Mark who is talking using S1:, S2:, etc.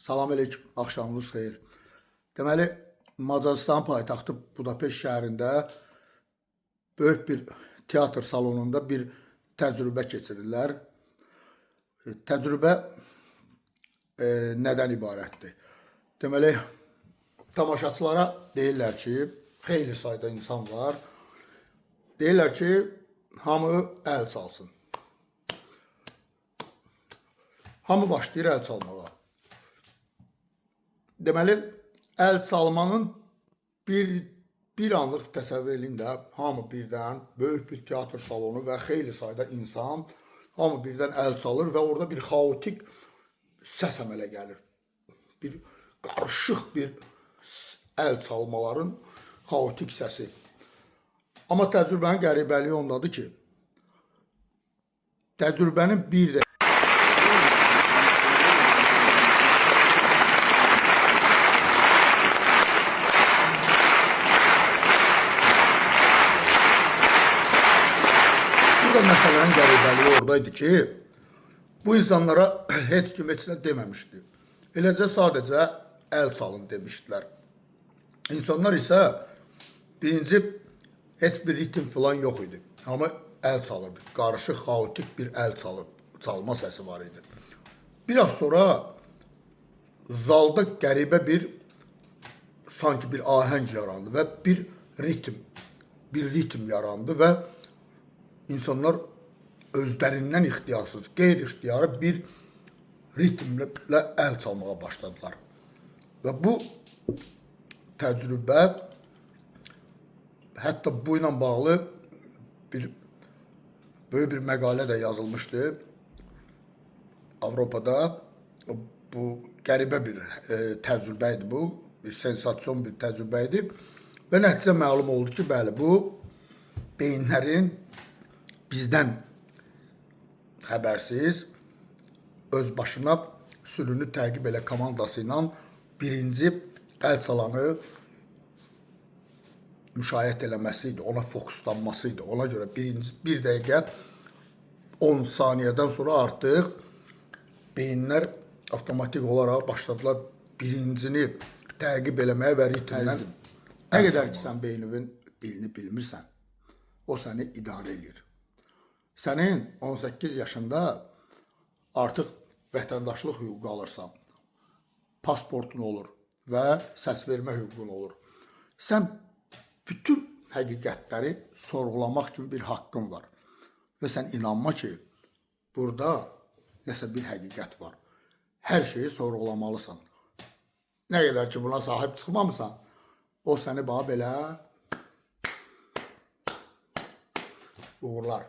S1: Salam aleyküm, axşamınız xeyir. Deməli, Macaristan paytaxtı Budapeşt şəhərində böyük bir teatr salonunda bir təcrübə keçirirlər. Təcrübə nədən ibarətdir? Deməli, tamaşaçılara deyirlər ki, xeyli sayda insan var. Deyirlər ki, hamı əl çalsın. Hamı başlayır əl çalmağa. Deməli, əl çalmanın bir anlıq təsəvvür edin də, hamı birdən, böyük bir teatr salonu və xeyli sayda insan, hamı birdən əl çalır və orada bir xaotik səs əmələ gəlir. Bir qarışıq bir əl çalmaların xaotik səsi. Amma təcrübənin qəribəliyi ondadır ki, təcrübənin bir də məsələnin qəribəliyi oradaydı ki, bu insanlara heç kim heç nə deməmişdi. Eləcə sadəcə əl çalın demişdilər. İnsanlar isə birinci heç bir ritim falan yox idi. Amma əl çalırdı. Qarışıq, xaotik bir əl çalma səsi var idi. Biraz sonra zalda qəribə bir sanki bir ahəng yarandı və bir ritim yarandı və İnsanlar özlərindən ixtiyarsız, qeyri-ixtiyarı bir ritmlə əl çalmağa başladılar. Və bu təcrübə, hətta bu ilə bağlı böyük bir məqalə də yazılmışdı. Avropada bu qəribə bir təcrübə idi bu, bir sensasyon bir təcrübə idi. Və nəticə məlum oldu ki, bəli, bu beyinlərin bizdən xəbərsiz, öz başına sürünü təqib elə komandası ilə birinci əl çalanı müşahidə eləməsi idi, ona fokuslanması idi. Ona görə bir dəqiqə 10 saniyədən sonra artıq beyinlər avtomatik olaraq başladılar birincini təqib eləməyə və ritmdən. Nə qədər ki, sən beyninin dilini bilmirsən, o səni idarə edir. Sənin 18 yaşında artıq vətəndaşlıq hüququ alırsan, pasportun olur və səs vermə hüququn olur. Sən bütün həqiqətləri sorğulamaq kimi bir haqqın var və sən inanma ki, burada nəsə bir həqiqət var. Hər şeyi sorğulamalısan. Nə qədər ki, buna sahib çıxmamısan, o səni bax belə uğurlar.